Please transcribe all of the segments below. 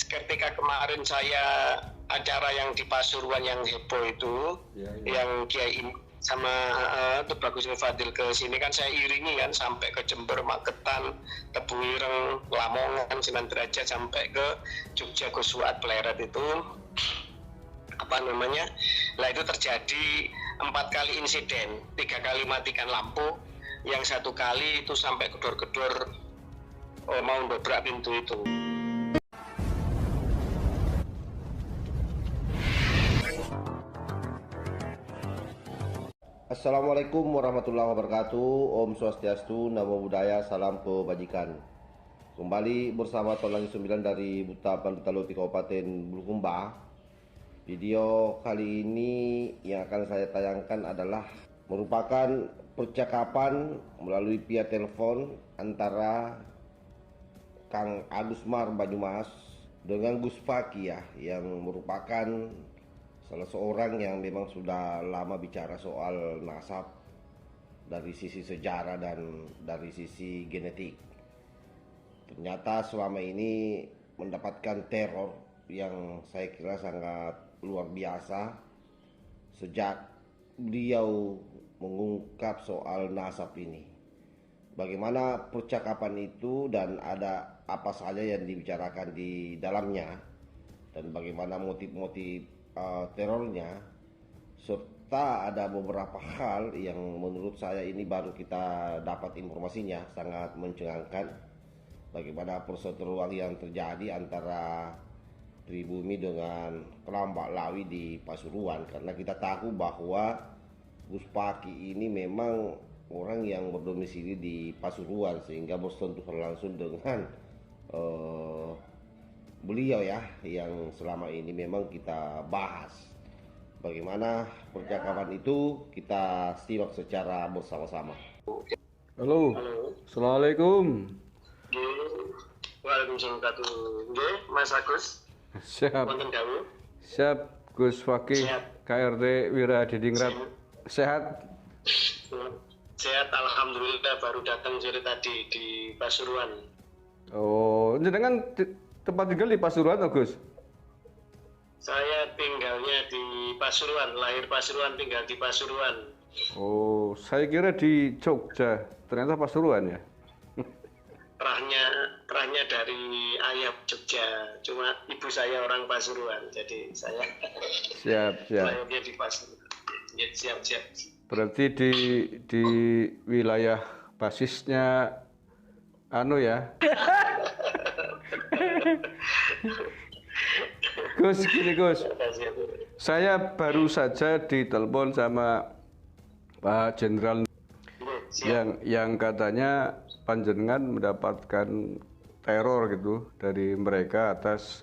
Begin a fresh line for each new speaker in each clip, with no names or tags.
ketika kemarin saya acara yang di Pasuruan yang heboh itu, yang Kiai sama Bagus Fadil ke sini kan saya iringi kan sampai ke Jember, Magetan, Tebu Ireng, Lamongan, Sunan Derajat sampai ke Jogja, Gosuat, Pleret itu lah itu terjadi 4 kali insiden, 3 kali matikan lampu, yang 1 kali itu sampai gedor-gedor mau dobrak pintu itu.
Assalamualaikum warahmatullahi wabarakatuh. Om Swastiastu, Namo Buddhaya, salam kebajikan. Kembali bersama Tolangi 9 dari Buta Pandutaluti Kabupaten Bulukumba. Video kali ini yang akan saya tayangkan adalah merupakan percakapan melalui via telepon antara Kang Agus Mar Banyumas dengan Gus Faki ya, yang merupakan salah seorang yang memang sudah lama bicara soal nasab dari sisi sejarah dan dari sisi genetik. Ternyata selama ini mendapatkan teror yang saya kira sangat luar biasa sejak beliau mengungkap soal nasab ini. Bagaimana percakapan itu dan ada apa saja yang dibicarakan di dalamnya dan bagaimana motif-motif terornya, serta ada beberapa hal yang menurut saya ini baru kita dapat informasinya sangat mencengangkan. Bagaimana perseteruan yang terjadi antara pribumi dengan kelompok Lawi di Pasuruan, karena kita tahu bahwa Gus Faki ini memang orang yang berdomisili di Pasuruan sehingga bersentuhan langsung dengan beliau ya, yang selama ini memang kita bahas. Bagaimana percakapan itu kita simak secara bersama-sama.
Halo. Assalamualaikum.
Waalaikumsalam. Mas Agus.
Siap. Siap Gus Faki. KRT Wira Didingrat. Sehat?
Sehat, alhamdulillah, baru datang sore tadi di Pasuruan.
Oh, jenengan tempat tinggal di Pasuruan, Gus?
Saya tinggalnya di Pasuruan, lahir Pasuruan, tinggal di Pasuruan.
Oh, saya kira di Jogja, ternyata Pasuruan ya?
Terahnya dari ayah Jogja, cuma ibu saya orang Pasuruan, jadi saya lahirnya di Pasuruan. Ya, siap.
Berarti di wilayah basisnya ya? Gus, gini Gus, saya baru saja ditelepon sama Pak Jenderal yang katanya panjenengan mendapatkan teror gitu dari mereka atas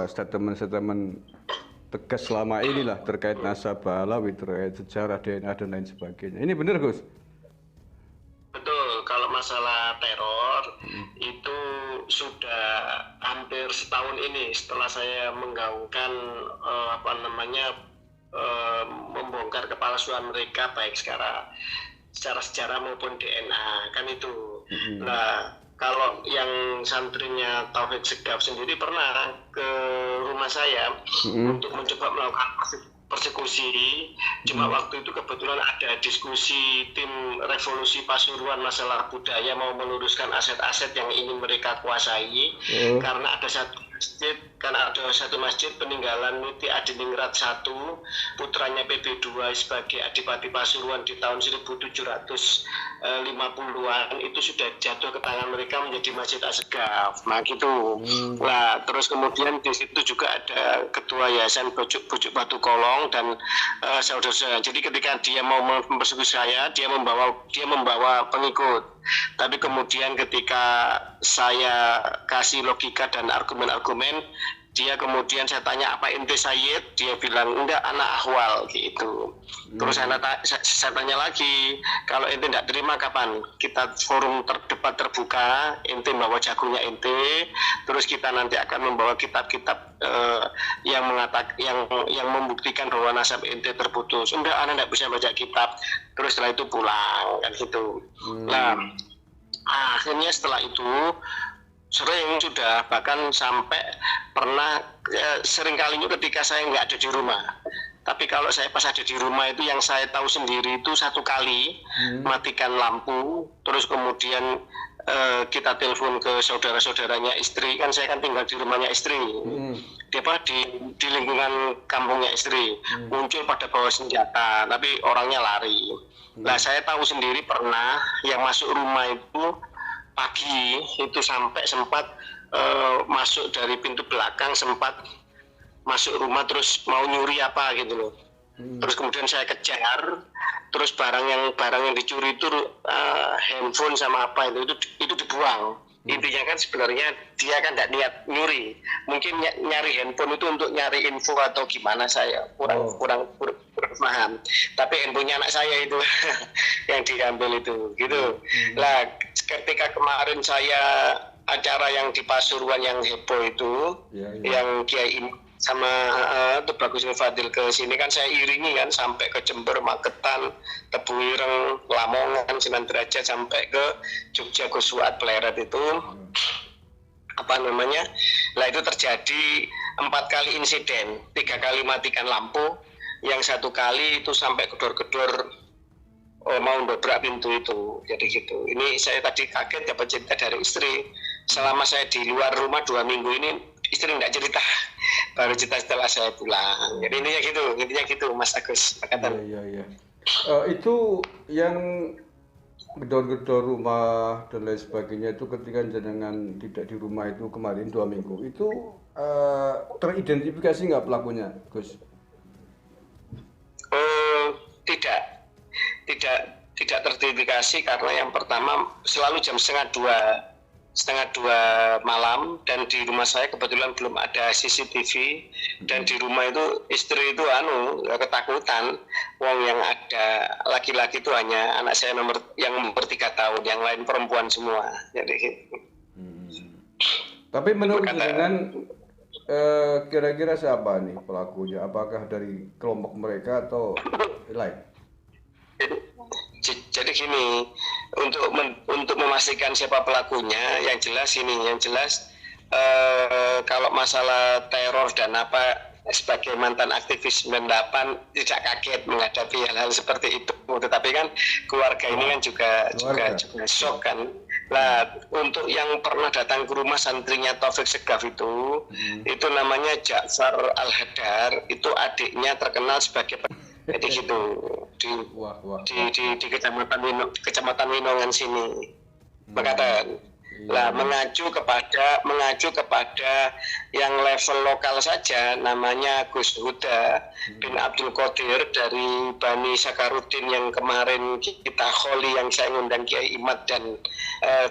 statement-statement tegas selama inilah terkait nasab Lawi, terkait sejarah DNA dan lain sebagainya. Ini benar Gus?
Betul, kalau masalah teror itu sudah hampir setahun ini setelah saya menggaungkan membongkar kepalsuan mereka baik secara sejarah maupun DNA kan itu. Nah, kalau yang santrinya Taufik Segaf sendiri pernah ke rumah saya untuk mencoba melakukan persekusi, cuma waktu itu kebetulan ada diskusi tim revolusi Pasuruan masalah budaya mau meluruskan aset-aset yang ingin mereka kuasai, karena ada satu masjid peninggalan Muti Adiningrat I, putranya PB2 sebagai Adipati Pasuruan di tahun 1750-an itu sudah jatuh ke tangan mereka menjadi Masjid Assegaf. Nah gitu. Nah, terus kemudian di situ juga ada ketua Yayasan Bujuk Batu Kolong dan saudara-saudara. Jadi ketika dia mau mempersekusi saya, dia membawa pengikut. Tapi kemudian ketika saya kasih logika dan argumen-argumen, dia kemudian saya tanya apa inti Sayyid, dia bilang enggak, anak ahwal gitu. Terus saya tanya lagi, kalau ente tidak terima kapan kita forum debat terbuka, ente bawa jagonya ente, terus kita nanti akan membawa kitab-kitab yang membuktikan bahwa nasab ente terputus. Enggak, anak tidak bisa baca kitab. Terus setelah itu pulang kan gitu. Nah, akhirnya setelah itu Sering sudah, bahkan sampai pernah sering kalinya ketika saya nggak ada di rumah. Tapi kalau saya pas ada di rumah itu yang saya tahu sendiri itu satu kali matikan lampu, terus kemudian kita telepon ke saudara-saudaranya istri, kan saya kan tinggal di rumahnya istri, dia di lingkungan kampungnya istri, muncul pada bawa senjata, tapi orangnya lari. Nah saya tahu sendiri pernah yang masuk rumah itu pagi itu sampai sempat masuk dari pintu belakang, sempat masuk rumah terus mau nyuri apa gitu loh. Terus kemudian saya kejar, terus barang yang dicuri itu handphone sama apa itu dibuang. Intinya kan sebenarnya dia kan tidak niat nyuri, mungkin nyari handphone itu untuk nyari info atau gimana, saya kurang paham. Tapi handphonenya anak saya itu yang diambil itu gitu. Lah ketika kemarin saya acara yang di Pasuruan yang heboh itu, yang Kiai sama Tubagus Fadil ke sini kan saya iringi kan sampai ke Jember, Magetan, Tebu Ireng, Lamongan, Sunan Derajat sampai ke Jogja, Gosuat, Pleret itu apa namanya. Lah itu terjadi 4 kali insiden, 3 kali matikan lampu, yang 1 kali itu sampai gedor-gedor mau dobrak pintu itu. Jadi gitu. Ini saya tadi kaget dapat cerita dari istri. Selama saya di luar rumah 2 minggu ini istri nggak cerita, baru cerita setelah saya pulang. Jadi intinya gitu Mas Agus.
Iya. Itu yang gedor-gedor rumah dan lain sebagainya itu ketika jenengan tidak di rumah itu kemarin 2 minggu itu teridentifikasi nggak pelakunya, Gus?
Tidak teridentifikasi karena yang pertama selalu jam setengah dua malam, dan di rumah saya kebetulan belum ada CCTV, dan di rumah itu istri itu ketakutan, wong yang ada laki-laki itu hanya anak saya yang umur 3 tahun, yang lain perempuan semua. Jadi
Tapi menurut jenengan kira-kira siapa nih pelakunya? Apakah dari kelompok mereka atau lain?
Jadi gini, untuk memastikan siapa pelakunya, yang jelas kalau masalah teror dan apa, sebagai mantan aktivis 98 tidak kaget menghadapi hal-hal seperti itu. Tetapi kan keluarga ini kan juga shock kan. Nah, untuk yang pernah datang ke rumah santrinya Taufik Segaf itu namanya Ja'far Al-Hadar, itu adiknya terkenal sebagai jadi gitu di kecamatan Winongan sini, Bekatan. Lah mengacu kepada yang level lokal saja, namanya Gus Huda bin Abdul Qadir dari Bani Sakarudin yang kemarin kita kholi, yang saya ngundang Kiai Imad dan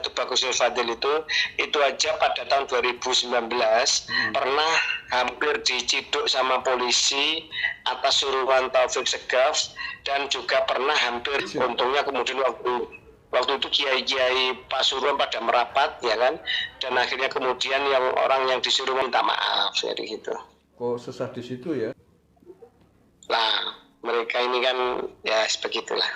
Tubagus Fadil itu aja pada tahun 2019 pernah hampir diciduk sama polisi atas suruhan Taufik Segaf, dan juga pernah hampir, untungnya kemudian waktu itu kiai-kiai Pasuruan pada merapat ya kan, dan akhirnya kemudian orang yang disuruh minta maaf, jadi gitu.
Kok sesadis itu ya?
Lah mereka ini kan ya sebegitulah.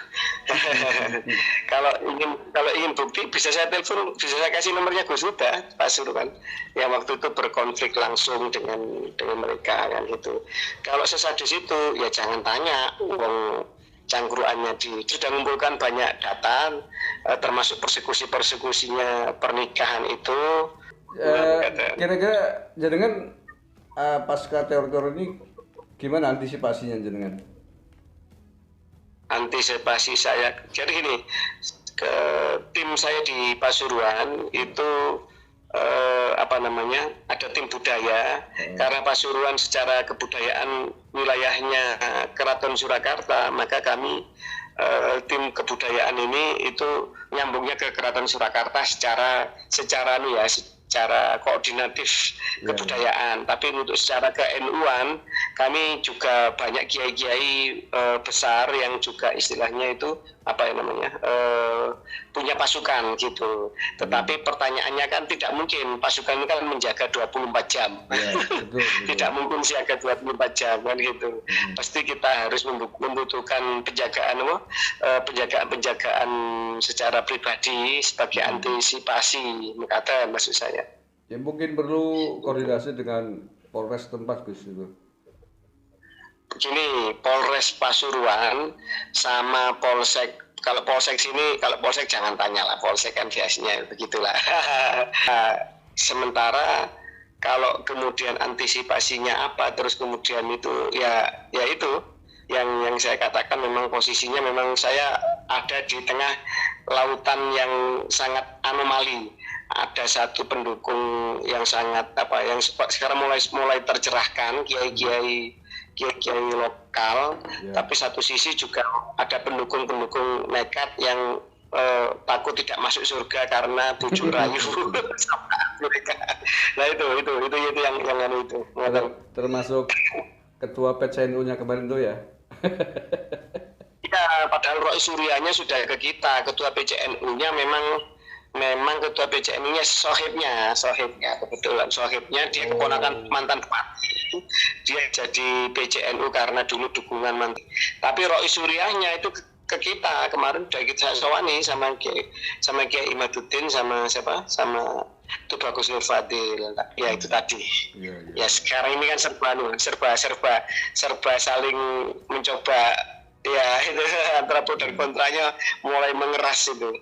Kalau ingin bukti bisa saya telepon, bisa saya kasih nomornya Gus Huda Pasuruan yang waktu itu berkonflik langsung dengan mereka kan gitu. Kalau sesadis itu ya jangan tanya, cangkruannya sudah mengumpulkan banyak data, termasuk persekusinya pernikahan itu.
Kira-kira jenengan pasca teror ini gimana antisipasinya jenengan?
Antisipasi saya, jadi gini, tim saya di Pasuruan itu ada tim budaya, karena Pasuruan secara kebudayaan wilayahnya Keraton Surakarta, maka kami tim kebudayaan ini itu nyambungnya ke Keraton Surakarta secara koordinatif kebudayaan. Tapi untuk secara ke-NU-an kami juga banyak kiai-kiai besar yang juga istilahnya itu punya pasukan gitu. Tetapi pertanyaannya kan tidak mungkin pasukan ini kan menjaga 24 jam. Ya, betul. Tidak mungkin siaga 24 jam kan gitu. Pasti kita harus membutuhkan penjagaan secara pribadi sebagai antisipasi, maksud saya.
Ya mungkin perlu koordinasi dengan Polres tempat Gus itu.
Begini, Polres Pasuruan sama Polsek, kalau Polsek sini, kalau Polsek jangan tanya lah, Polsek kan biasanya begitulah. Sementara kalau kemudian antisipasinya apa, terus kemudian itu ya itu yang saya katakan, memang posisinya memang saya ada di tengah lautan yang sangat anomali. Ada satu pendukung yang sangat yang sekarang mulai tercerahkan, kiai-kiai lokal, tapi satu sisi juga ada pendukung nekat yang takut tidak masuk surga karena bujuk rayu sama mereka. Nah itu yang itu.
Termasuk ketua PCNU-nya kemarin tuh ya.
Ya, padahal Roy Suryanya sudah ke kita, ketua PCNU-nya memang ketua PCNU-nya sohibnya kebetulan sohibnya, dia keponakan mantan bupati, dia jadi PCNU karena dulu dukungan mantan. Tapi Roy Suryanya itu ke kita kemarin udah kita sowani sama Kiai Imaduddin, sama siapa, sama Tubagus Nur Fadil, ya itu tadi. Ya sekarang ini kan serba saling mencoba. Ya itu antara pro dan kontranya mulai mengeras itu.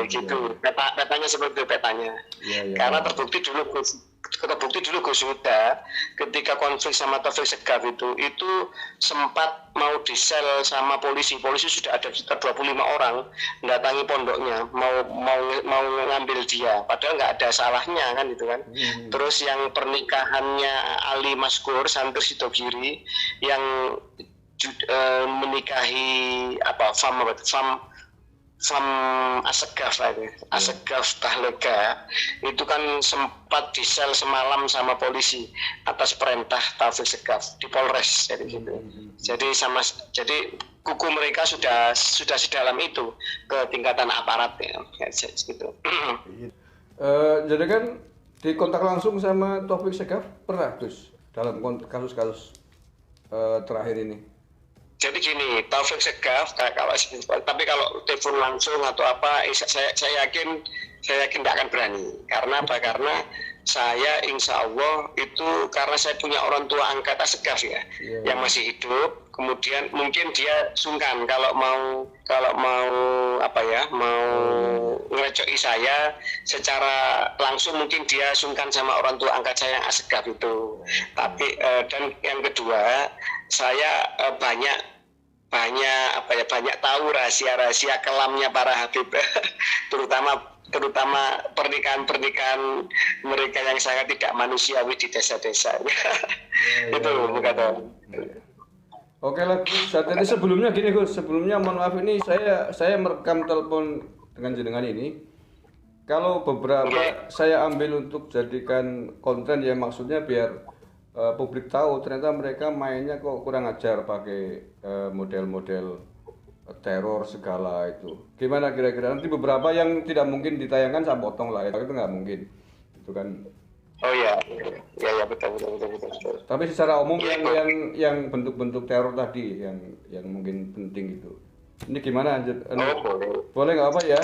Gitu. Petanya seperti itu petanya. Karena terbukti dulu Gus Huda ketika konflik sama Taufik Segaf itu sempat mau disel sama polisi sudah ada sekitar 25 orang mendatangi pondoknya mau ngambil dia, padahal nggak ada salahnya kan itu kan. Terus yang pernikahannya Ali Maskur santri Sidogiri yang menikahi Fam Asegaf Tahlega itu kan sempat disel semalam sama polisi atas perintah Taufik Segaf di Polres jadi kuku mereka sudah sedalam itu ke tingkatan aparat ya gitu.
Jadi kan di kontak langsung sama Taufik Segaf pernah Gus dalam kasus-kasus terakhir ini.
Jadi gini, Taufik Segaf, tapi kalau telepon langsung atau apa, saya yakin tidak akan berani. Karena apa? Karena saya insya Allah itu karena saya punya orang tua angkat Segaf ya, yang masih hidup. Kemudian mungkin dia sungkan kalau mau ngerecoki saya secara langsung, mungkin dia sungkan sama orang tua angkat saya yang Segaf itu. Tapi dan yang kedua, saya banyak tahu rahasia kelamnya para Habib terutama pernikahan mereka yang sangat tidak manusiawi di desa-desa. Itu kata.
Oke lah Gus, saat ini sebelumnya gini Gus, sebelumnya mohon maaf ini saya merekam telepon dengan jenengan ini. Kalau beberapa saya ambil untuk jadikan konten ya, maksudnya biar publik tahu ternyata mereka mainnya kok kurang ajar pakai model-model teror segala itu. Gimana kira-kira nanti beberapa yang tidak mungkin ditayangkan saya potong lah, itu nggak mungkin, itu kan.
Oh ya betul.
Tapi secara umum yang bentuk-bentuk teror tadi yang mungkin penting itu. Ini gimana anjir? Boleh nggak apa ya?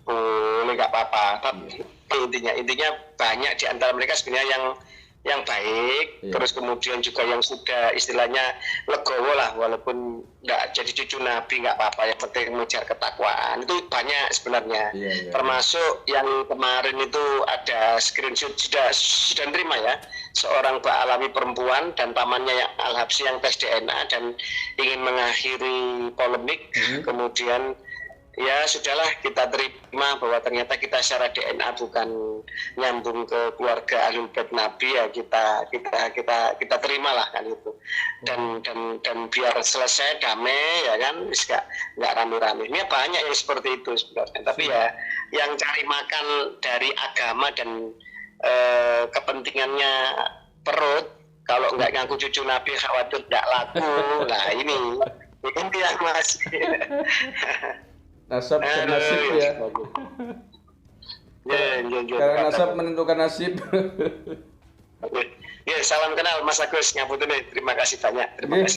Boleh nggak apa-apa. Tapi intinya banyak di antara mereka sebenarnya yang baik, terus kemudian juga yang sudah istilahnya legowo lah, walaupun nggak jadi cucu Nabi nggak apa-apa, yang penting mengejar ketakwaan itu banyak sebenarnya. Termasuk yang kemarin itu ada screenshot sudah terima ya, seorang Mbak Alawi perempuan dan pamannya yang Al-Habsyi yang tes DNA dan ingin mengakhiri polemik. Kemudian ya sudahlah, kita terima bahwa ternyata kita secara DNA bukan nyambung ke keluarga Ahlul Bait Nabi, ya kita terima lah kan itu, dan biar selesai damai ya kan, nggak rame-rame. Ini banyak yang seperti itu sebenarnya, tapi ya yang cari makan dari agama dan kepentingannya perut, kalau nggak ngaku cucu Nabi khawatir nggak laku. Nah ini yang masih
nasab dan nasib ya. Karena nasab menentukan nasib.
Ya, salam kenal Mas Agus Ngaputune. Terima kasih banyak. Terima kasih.